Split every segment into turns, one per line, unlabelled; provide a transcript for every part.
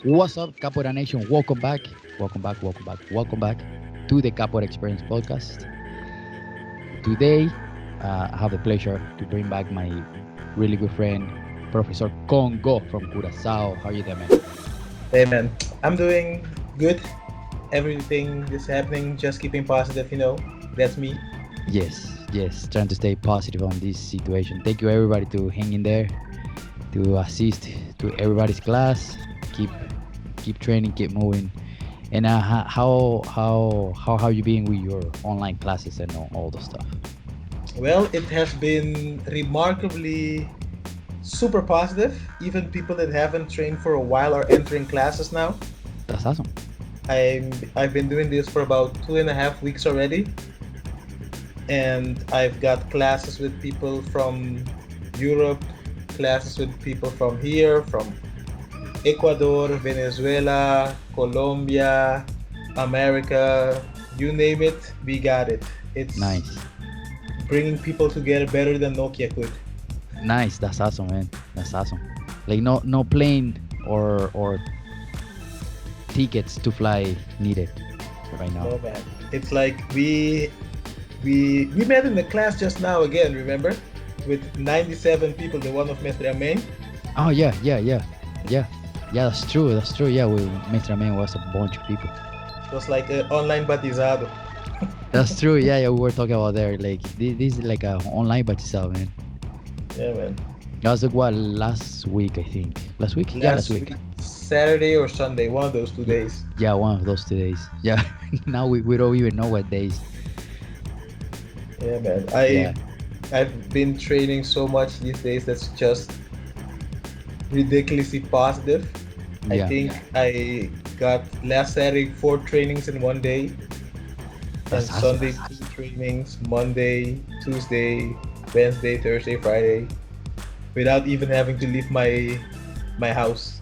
What's up, Capoeira Nation? Welcome back. Welcome back. Welcome back. Welcome back to the Capoeira Experience podcast. Today, I have the pleasure to bring back my really good friend, Professor Congo from Curacao. How are you there, man?
Hey man, I'm doing good. Everything is happening, just keeping positive. That's me.
Yes, yes. Trying to stay positive on this situation. Thank you, everybody, to hang in there, to assist to everybody's class. Keep, keep training, keep moving. And how have you been with your online classes and all the stuff?
Well, it has been remarkably super positive. Even people that haven't trained for a while are entering classes now.
That's awesome.
I've been doing this for about 2.5 weeks already, and I've got classes with people from Europe, classes with people from here, from Ecuador, Venezuela, Colombia, America, you name it, we got it. It's
Nice.
bringing people together better than Nokia could.
Nice. That's awesome, man. That's awesome. Like no plane or tickets to fly needed right now.
No man, it's like we met in the class just now again. Remember, with 97 people, the one of Mestre Amen.
Oh yeah. Yeah, that's true. That's true. Yeah, we Mr. Man was a bunch of people.
It was like an online batizado.
That's true. Yeah, we were talking about there. Like this is like a online batizado, man.
Yeah, man.
That was like what last week, I think. Last week? Yeah, last
Last
week.
week, Saturday or Sunday, one of those 2 days.
Yeah, one of those 2 days. Yeah. Now we don't even know what days.
Yeah, man.
Yeah.
I've been training so much these days that's just ridiculously positive. I
Yeah.
think I got last Saturday 4 trainings in one day, and
That's awesome.
Sunday 2 trainings, Monday, Tuesday, Wednesday, Thursday, Friday, without even having to leave my house.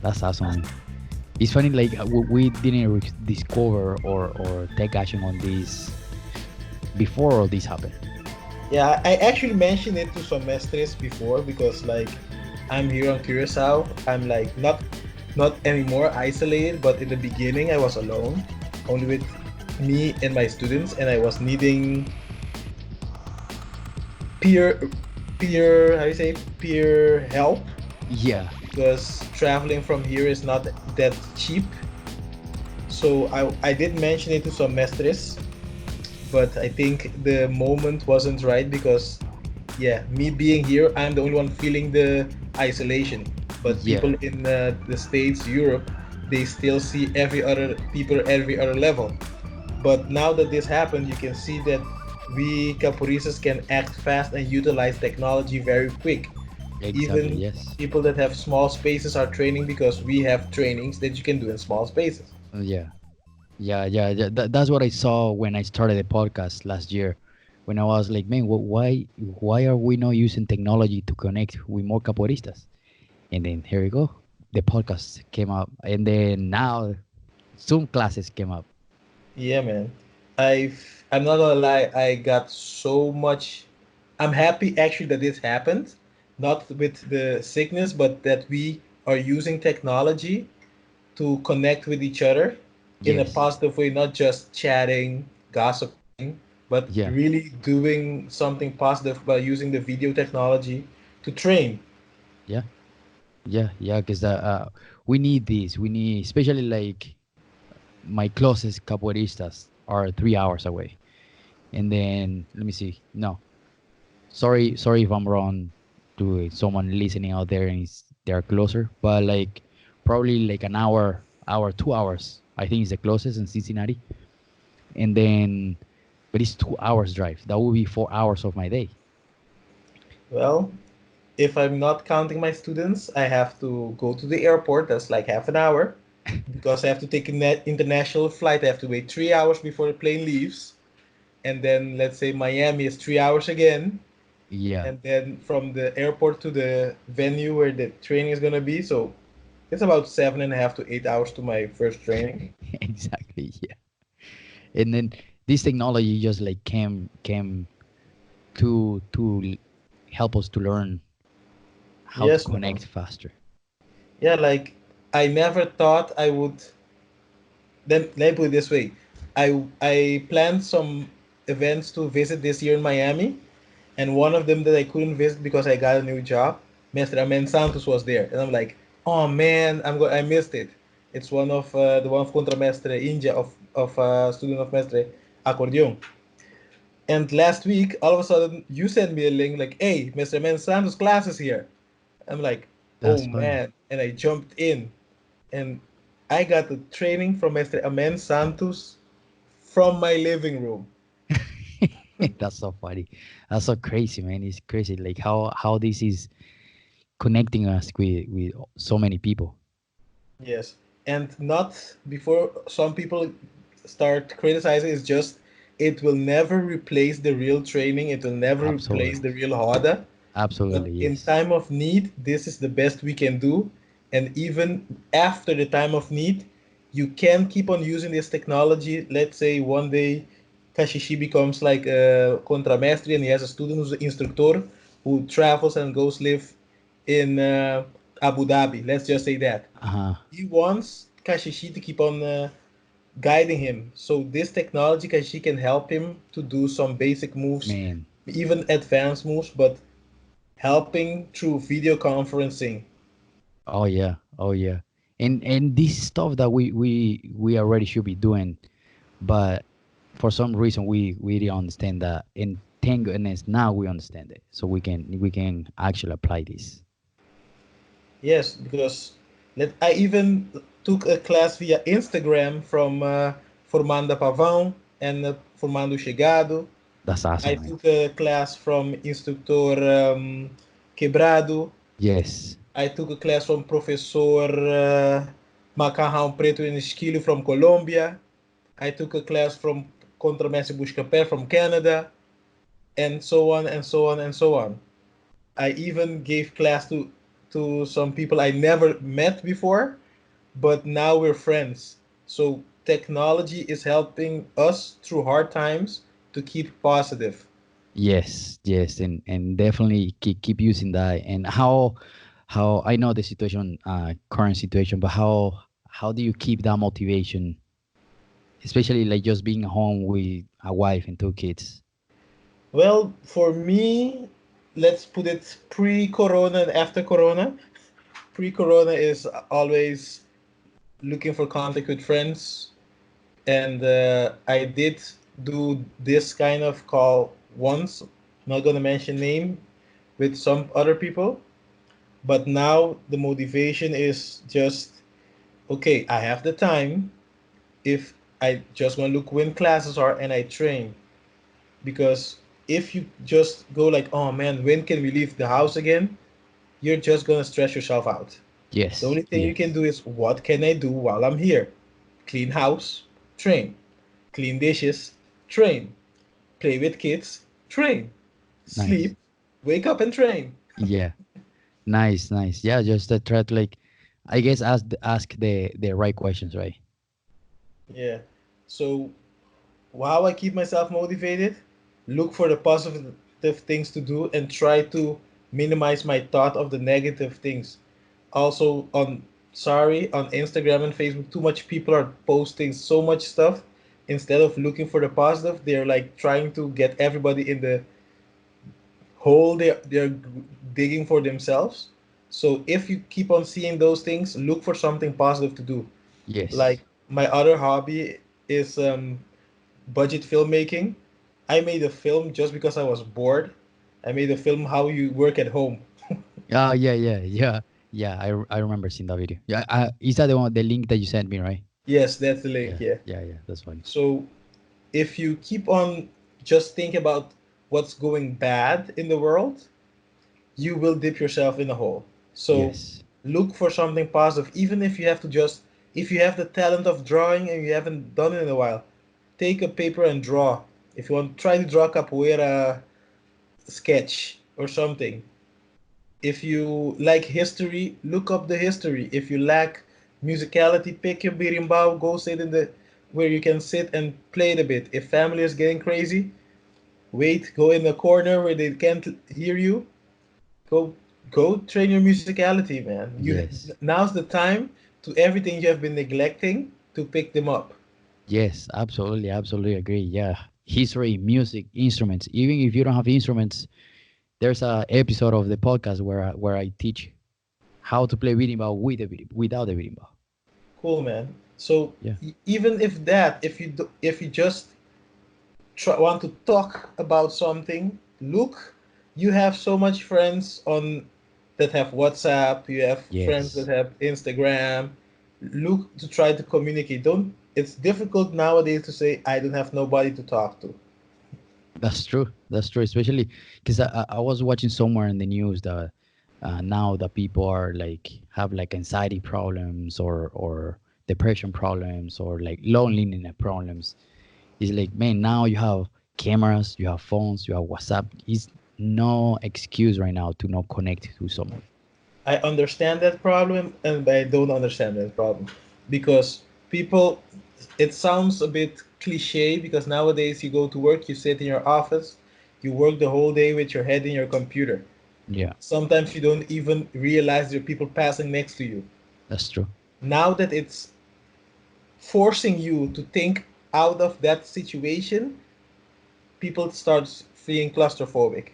That's awesome, man. It's funny, like we didn't discover or take action on this before all this happened.
Yeah, I actually mentioned it to some mestres before because like I'm here on Curacao. I'm like not anymore isolated, but in the beginning I was alone, only with me and my students, and I was needing peer peer how do you say peer help
Yeah,
because traveling from here is not that cheap. So I did mention it to some mestres, but I think the moment wasn't right because yeah, me being here, I'm the only one feeling the isolation. But
yeah,
people in the States, Europe, they still see every other level. But now that this happened, you can see that we caporistas can act fast and utilize technology very quick.
exactly.
Even
Yes.
people that have small spaces are training because we have trainings that you can do in small spaces.
Yeah, yeah. That's what I saw when I started the podcast last year. When I was like, man, why are we not using technology to connect with more capoeiristas? And then here we go, the podcast came up, and then now Zoom classes came up.
Yeah, man. I'm not gonna lie, I got so much. I'm happy actually that this happened, not with the sickness, but that we are using technology to connect with each other in a
Yes.
positive way, not just chatting, gossiping, but
Yeah.
really doing something positive by using the video technology to train.
Yeah. Yeah. Because we need this. We need, especially like my closest capoeiristas are 3 hours away. And then let me see. No, sorry if I'm wrong to someone listening out there and they're closer, but like probably like an hour, 2 hours. I think is the closest in Cincinnati, and then but it's 2 hours drive. That would be 4 hours of my day.
Well, if I'm not counting my students, I have to go to the airport. That's like half an hour because I have to take an international flight. I have to wait 3 hours before the plane leaves. And then let's say Miami is 3 hours again.
Yeah,
And then from the airport to the venue where the training is going to be. So it's about 7.5 to 8 hours to my first training.
exactly. Yeah, and then this technology just like came to help us to learn how to
Yes, man.
connect faster.
Yeah, like I never thought I would. Then let me put it this way: I planned some events to visit this year in Miami, and one of them that I couldn't visit because I got a new job. Mestre Amen Santos was there, and I'm like, oh man, I missed it. It's one of the one of Contramestre India of student of Mestre Accordion. And last week, all of a sudden, you sent me a link like, hey, Mr. Man Santos class is here. I'm like, oh
That's funny.
man. And I jumped in and I got the training from Mr. Amen Santos from my living room.
That's so funny. That's so crazy, man. It's crazy, like how this is connecting us with so many people.
Yes. And not before some people start criticizing, it's just it will never replace the real training, it will never replace
Absolutely,
the real Hoda. But
absolutely,
in
yes.
time of need, this is the best we can do. And even after the time of need, you can keep on using this technology. Let's say one day Kashishi becomes like a contramestre and he has a student who's an instructor who travels and goes live in Abu Dhabi. Let's just say that.
Uh-huh.
He wants Kashishi to keep on guiding him. So this technology, Kashishi can help him to do some basic moves,
Man.
even advanced moves, but helping through video conferencing.
Oh yeah. Oh yeah. And this stuff that we already should be doing, but for some reason we didn't understand that. And thank goodness now we understand it. So we can actually apply this.
Yes, because I even took a class via Instagram from Formanda Pavão and Formando Chegado.
That's
I
awesome, man.
took a class from Instructor Quebrado.
Yes.
I took a class from Professor Macarrão Preto and Esquilo from Colombia. I took a class from Contramestre Buscapé from Canada, and so on and so on and so on. I even gave class to some people I never met before, but now we're friends. So technology is helping us through hard times to keep positive.
Yes, yes, and definitely keep using that. And how I know the situation, current situation, but how do you keep that motivation, especially like just being home with a wife and two kids?
Well, for me, let's put it pre-corona and after corona. Pre-corona is always looking for contact with friends, and I did do this kind of call once. Not gonna mention name with some other people, but now the motivation is just okay. I have the time. If I just want to look when classes are and I train, because if you just go like, oh man, when can we leave the house again? You're just gonna stress yourself out. The
Yes,
only thing you can
yes,
do is what can I do while I'm here? Clean house, train. Clean dishes, train. Play with kids, train.
nice.
Sleep, wake up and train.
Yeah, nice, nice. Yeah, just to try to like, I guess ask the right questions, right?
Yeah. So how I keep myself motivated? Look for the positive things to do and try to minimize my thought of the negative things. Also on Instagram and Facebook, too much people are posting so much stuff. Instead of looking for the positive, they're like trying to get everybody in the hole they're digging for themselves. So if you keep on seeing those things, look for something positive to do.
Yes.
Like my other hobby is budget filmmaking. I made a film just because I was bored. I made a film how you work at home.
Oh yeah, yeah, yeah, yeah. I remember seeing that video. Yeah, is that the link that you sent me, right?
Yes, that's the link,
Yeah,
yeah.
yeah, yeah. That's funny.
So if you keep on just think about what's going bad in the world, you will dip yourself in a hole. So
Yes.
look for something positive, even if you have to just, if you have the talent of drawing and you haven't done it in a while, take a paper and draw. If you want, try to draw capoeira sketch or something. If you like history, look up the history. If you lack musicality, pick your birimbau, go sit in the where you can sit and play it a bit. If family is getting crazy, wait, go in the corner where they can't hear you. Go go train your musicality, man. You
Yes.
now's the time to everything you have been neglecting to pick them up.
Yes, absolutely, absolutely agree. Yeah, history, music, instruments. Even if you don't have instruments, there's a episode of the podcast where I teach how to play berimbau with without the berimbau.
Cool, man. So
Yeah.
even if that, if you just want to talk about something, look, you have so much friends on that have WhatsApp, you have friends that
Yes,
have Instagram. Look to try to communicate. Don't It's difficult nowadays to say I don't have nobody to talk to.
that's true. That's true. Especially because I was watching somewhere in the news that now that people are like have like anxiety problems or depression problems or like loneliness problems. It's like, man, now you have cameras, you have phones, you have WhatsApp. It's no excuse right now to not connect to someone.
I understand that problem and I don't understand that problem because people, it sounds a bit cliche because nowadays you go to work, you sit in your office, you work the whole day with your head in your computer.
Yeah,
Sometimes you don't even realize there are people passing next to you.
that's true.
Now that it's forcing you to think out of that situation, people start feeling claustrophobic.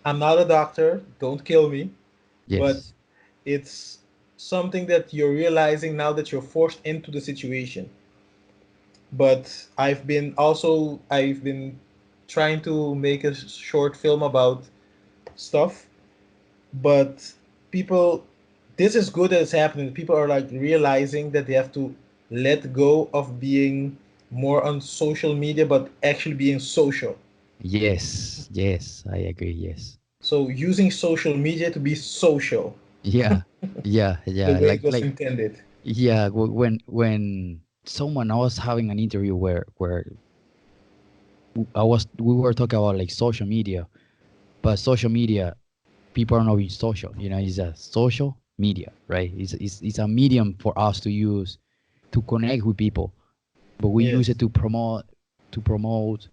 I'm not a doctor, don't kill me, but
Yes.
it's something that you're realizing now that you're forced into the situation. But I've been trying to make a short film about stuff, but people, this is good that it's happening. People are like realizing that they have to let go of being more on social media but actually being social.
Yes. Yes. I agree. Yes.
So using social media to be social
Yeah. Yeah.
the
Yeah.
way it was
Like
intended.
yeah. When someone I was having an interview where we were talking about like social media, but social media people are not being social. You know, it's a social media, right? It's a medium for us to use to connect with people, but we use it
Yes.
to promote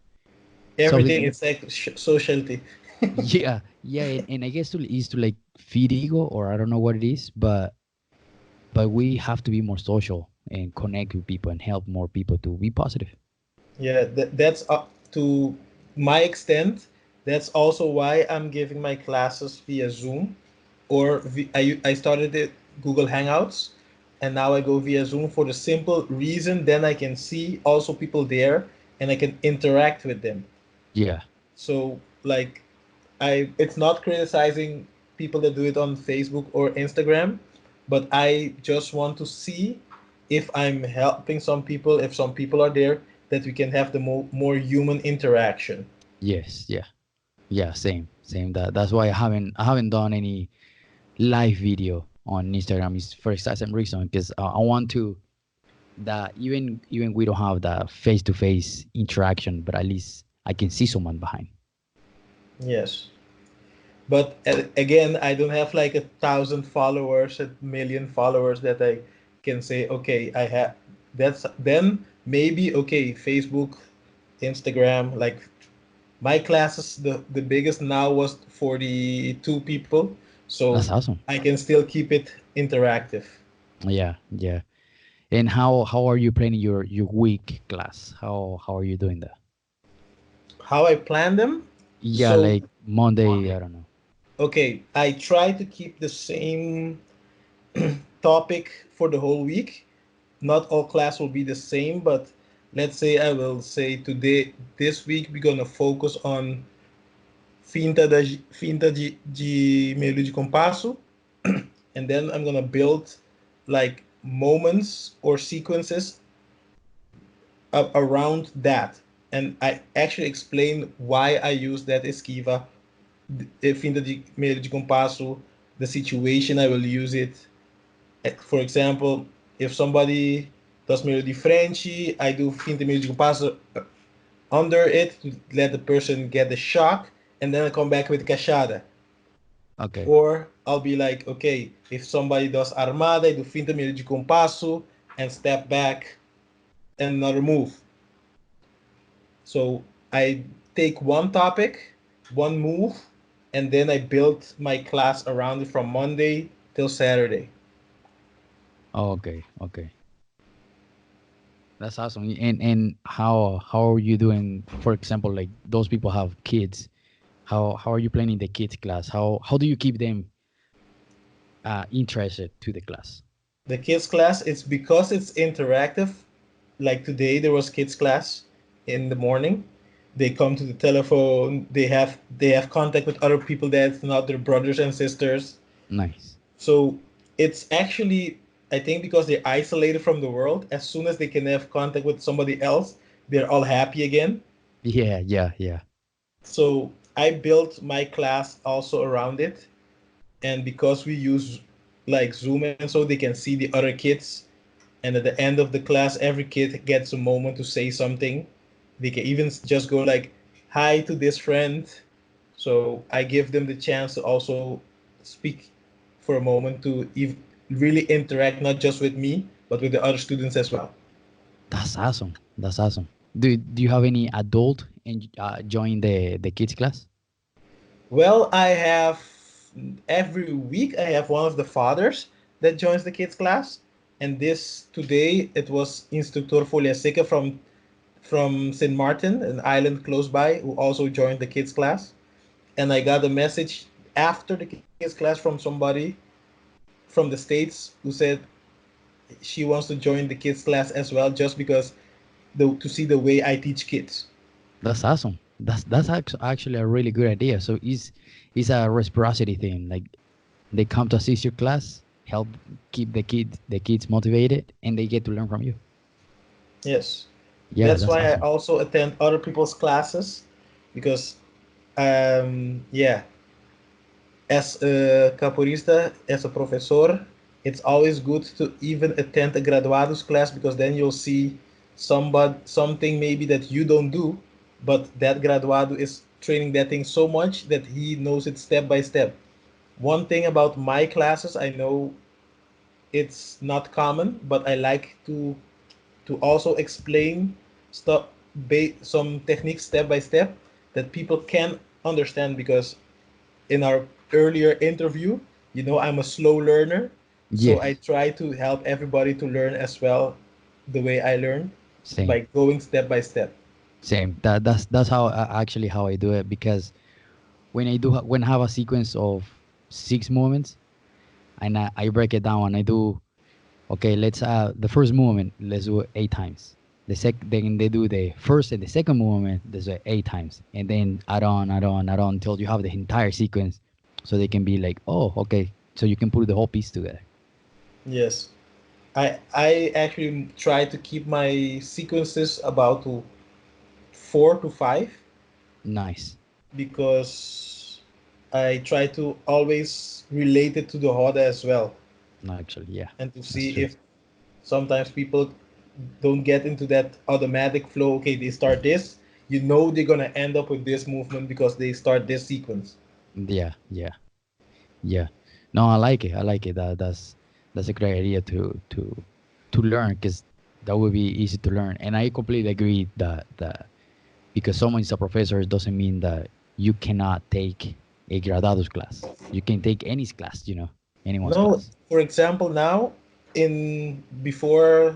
Everything
something.
is like sociality.
Yeah, yeah, and I guess is to like feed ego, or I don't know what it is, but we have to be more social and connect with people and help more people to be positive.
Yeah, that's up to my extent. That's also why I'm giving my classes via Zoom, or I started it Google Hangouts, and now I go via Zoom for the simple reason then I can see also people there and I can interact with them.
Yeah.
So like it's not criticizing people that do it on Facebook or Instagram, but I just want to see if I'm helping some people, if some people are there, that we can have the more human interaction.
Yes. Yeah. Yeah. Same. That's why I haven't done any live video on Instagram. Is for exact reason because I want to that even we don't have the face to face interaction, but at least I can see someone behind.
Yes. But again, I don't have like 1,000 followers, 1,000,000 followers that I can say, okay, I have. That's then maybe okay. Facebook, Instagram, like my classes, the biggest now was 42 people, so
That's awesome.
I can still keep it interactive.
Yeah. Yeah. And how are you planning your week class? How are you doing that?
How I plan them?
Yeah,
So,
like Monday, I don't know.
okay, I try to keep the same topic for the whole week. Not all class will be the same, but let's say I will say today, this week, we're gonna focus on finta de meio de compasso, and then I'm gonna build like moments or sequences around that. And I actually explain why I use that esquiva, finta de meio de compasso, the situation I will use it. For example, if somebody does meio de frente, I do finta meio de compasso under it to let the person get the shock, and then I come back with cachada.
Okay.
Or I'll be like, okay, if somebody does armada, I do finta meio de compasso and step back and another move. So I take one topic, one move, and then I build my class around it from Monday till Saturday.
Okay, okay. That's awesome. And how are you doing? For example, like those people have kids. How are you planning the kids class? How do you keep them interested to the class?
The kids class, it's because it's interactive. Like today, there was kids class in the morning. They come to the telephone. They have contact with other people that's not their brothers and sisters.
Nice.
So it's actually, I think, because they're isolated from the world. As soon as they can have contact with somebody else, they're all happy again.
Yeah, yeah, yeah.
So I built my class also around it, and because we use like Zoom and so they can see the other kids, and at the end of the class every kid gets a moment to say something. They can even just go like hi to this friend. So I give them the chance to also speak for a moment to really interact not just with me but with the other students as well.
That's awesome. That's awesome. Do you have any adult and join the kids class?
Well, I have every week I have one of the fathers that joins the kids class, and this today it was Instructor Foliaseca from St. Martin, an island close by, who also joined the kids class. And I got a message after the kids class from somebody from the States who said she wants to join the kids class as well, just because to see the way I teach kids.
That's awesome. Actually a really good idea. So it's a reciprocity thing. Like they come to assist your class, help keep the kids motivated, and they get to learn from you.
Yes,
Yeah,
that's
that's
why I
awesome.
also attend other people's classes, because yeah, as a capoeirista, as a professor, it's always good to even attend a graduados class, because then you'll see something maybe that you don't do, but that graduado is training that thing so much that he knows it step by step. One thing about my classes, I know it's not common, but I like to also explain stuff, some techniques step by step that people can understand, because in our earlier interview, I'm a slow learner, so I
Yes,
try to help everybody to learn as well the way I learn
same,
by going step by step.
same. That's how actually how I do it because when I have a sequence of 6 movements and I break it down and I do okay. Let's the first movement let's do it 8 times. Then they do the first and the second movement. There's 8 times, and then add on until you have the entire sequence, so they can be like, oh, okay. So you can put the whole piece together.
Yes, I actually try to keep my sequences about to 4 to 5,
Nice.
because I try to always relate it to the Hoda as well,
No, actually, yeah,
and to
that's
see
true.
if sometimes people don't get into that automatic flow. Okay, they start this, they're gonna end up with this movement because they start this sequence.
Yeah, yeah, yeah. No, I like it. I like it. That's a great idea to learn because that would be easy to learn. And I completely agree that because someone is a professor it doesn't mean that you cannot take a graduados class. You can take any class, anyone's
No,
class.
for example, now in before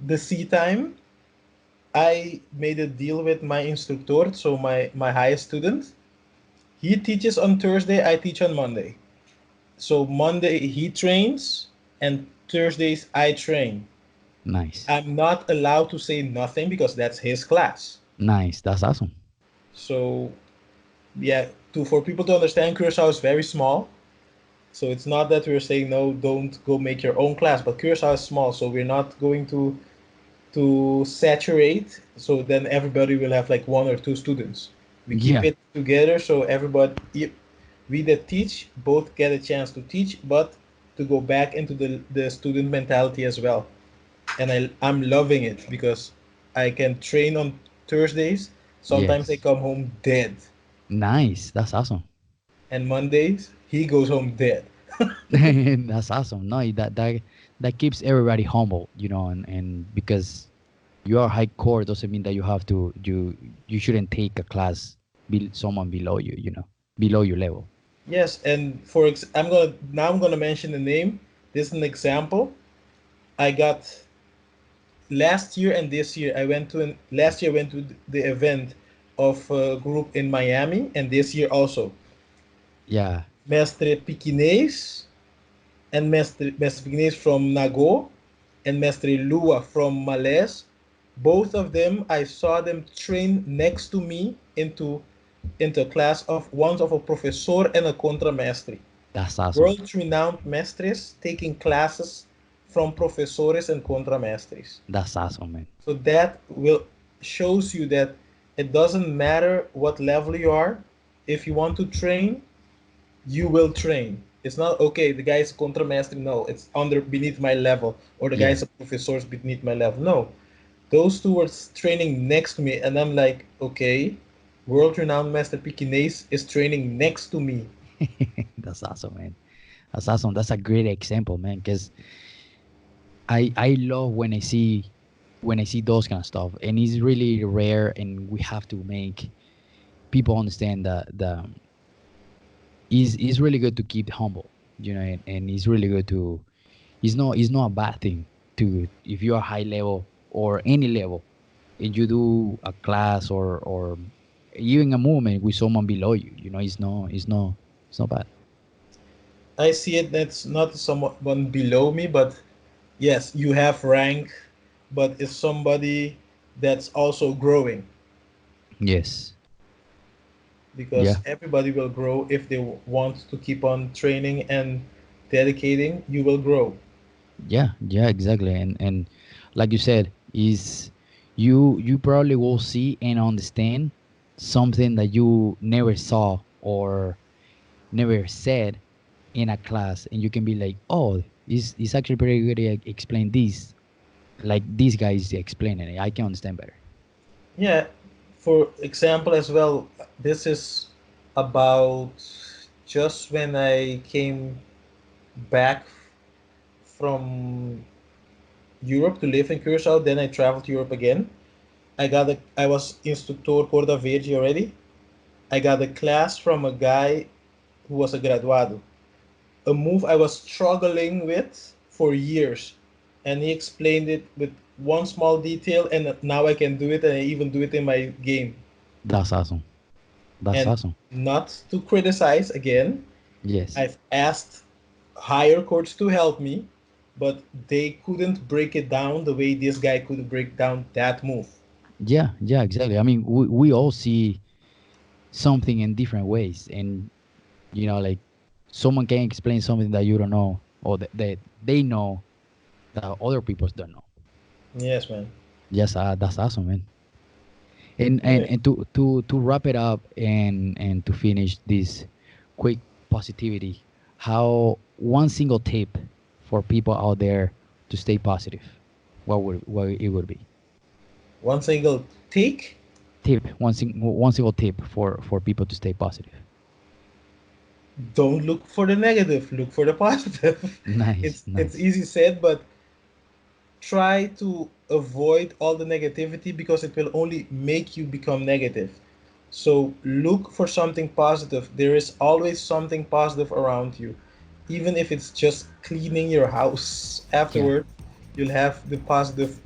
the C time, I made a deal with my instructor, so my highest student. He teaches on Thursday, I teach on Monday. So Monday he trains, and Thursdays I train.
Nice.
I'm not allowed to say nothing because that's his class.
Nice. That's awesome.
So yeah, to for people to understand, Curacao is very small. So it's not that we're saying no, don't go make your own class, but Curacao is small, so we're not going to saturate. So then everybody will have like one or two students. We keep
Yeah.
it together, so we that teach both get a chance to teach, but to go back into the student mentality as well. And I'm loving it because I can train on Thursdays. Sometimes I
Yes.
come home dead,
Nice. That's awesome.
and Mondays he goes home dead.
That's awesome. No, that keeps everybody humble, and because you are high core doesn't mean that you shouldn't take a class someone below you, below your level.
Yes, and I'm gonna mention the name. This is an example. I got last year and this year. Last year I went to the event of a group in Miami, and this year also.
Yeah,
Mestre Piquinês and Mestre Piquinês from Nago and Mestre Lua from Malés. Both of them, I saw them train next to me into a class of one's of a professor and a contramestre.
that's awesome.
World-renowned mestres taking classes from professores and contramestres.
That's awesome, man.
So that will shows you that it doesn't matter what level you are. If you want to train, you will train. It's not okay. The guy is contramestre. No, it's under beneath my level, or the guy
Yeah.
is a professor is beneath my level. No, those two were training next to me, and I'm like, okay, world-renowned master Pekinese is training next to me.
That's awesome, man. That's awesome. That's a great example, man. Because I love when I see those kind of stuff, and it's really rare, and we have to make people understand that the is really good to keep humble, and it's really good to it's not a bad thing to if you are high level or any level and you do a class or even a movement with someone below you. It's not bad.
I see it. That's not someone below me, but yes, you have rank, but it's somebody that's also growing,
Yes.
because
Yeah.
everybody will grow if they want to keep on training and dedicating. You will grow.
Yeah, yeah, exactly. And like you said, is you probably will see and understand something that you never saw or never said in a class, and you can be like, oh, it's actually pretty good to explain this, like this guy is explaining it. I can understand better.
Yeah, for example, as well, this is about just when I came back from Europe to live in Curacao, then I traveled to Europe again. I was instructor Corda Verde already. I got a class from a guy who was a graduado, a move I was struggling with for years. And he explained it with one small detail, and now I can do it, and I even do it in my game.
That's awesome. That's
And
awesome.
not to criticize again,
Yes.
I've asked higher courts to help me, but they couldn't break it down the way this guy could break down that move.
Yeah, yeah, exactly. I mean, we all see something in different ways, and like someone can explain something that you don't know or that they know that other people don't know.
Yes, man.
Yes, that's awesome, man. and and,
Anyway,
and to wrap it up and to finish this quick positivity, how one single tip for people out there to stay positive, what it would be?
one single take.
Tip, one single tip for people to stay positive.
Don't look for the negative. Look for the positive.
Nice,
It's
nice.
easy said, but try to avoid all the negativity because it will only make you become negative. So look for something positive. There is always something positive around you. Even if it's just cleaning your house
Yeah,
afterward, you'll have the positive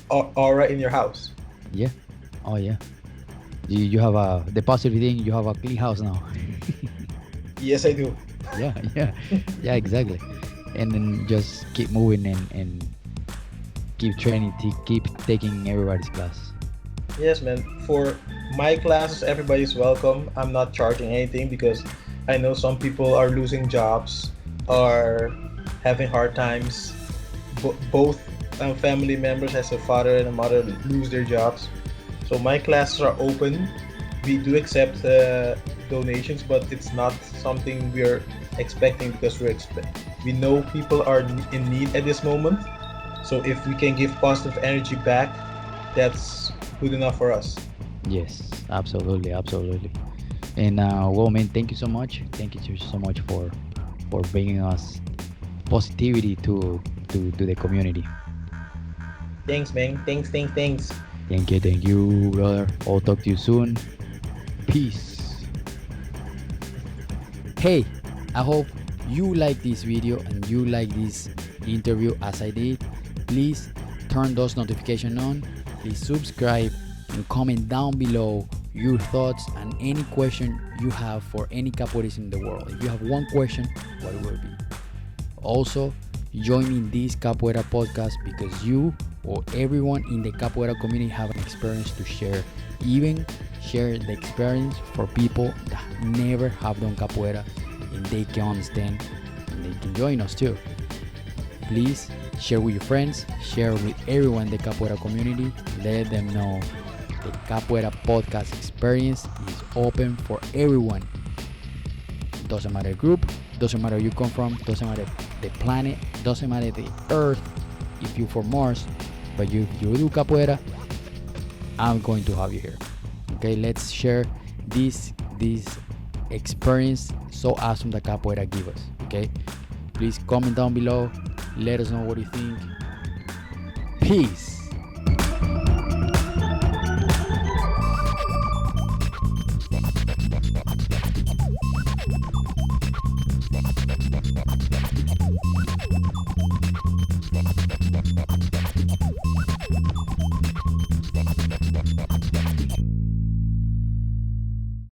aura in your house.
yeah. Oh yeah, you have a the positive thing, you have a clean house now.
Yes, I do.
Yeah, yeah, yeah, exactly. And then just keep moving and keep training, keep taking everybody's class.
Yes, man. For my classes, everybody's welcome. I'm not charging anything because I know some people are losing jobs,
Yes.
are having hard times. Both family members, as a father and a mother, lose their jobs. So my classes are open. We do accept donations, but it's not something we're expecting because we know people are in need at this moment. So if we can give positive energy back, that's good enough for us.
Yes, absolutely, absolutely. And well, man, thank you so much. Thank you so much for bringing us positivity to the community.
Thanks, man. Thanks.
Thank you, brother. I'll talk to you soon. Peace. Hey, I hope you like this video and you like this interview as I did. Please turn those notifications on. Please subscribe and comment down below your thoughts and any question you have for any capoeirist in the world. If you have one question, what will it be? Also, join in this Capoeira podcast because you or everyone in the Capoeira community have an experience to share. Even share the experience for people that never have done Capoeira and they can understand and they can join us too. Please share with your friends, share with everyone in the Capoeira community. Let them know the Capoeira podcast experience is open for everyone. Doesn't matter group, doesn't matter where you come from, doesn't matter the planet, doesn't matter the earth, if you're from Mars, but if you do capoeira, I'm going to have you here. Okay, let's share this experience so awesome that capoeira give us. Okay, please comment down below, let us know what you think. Peace.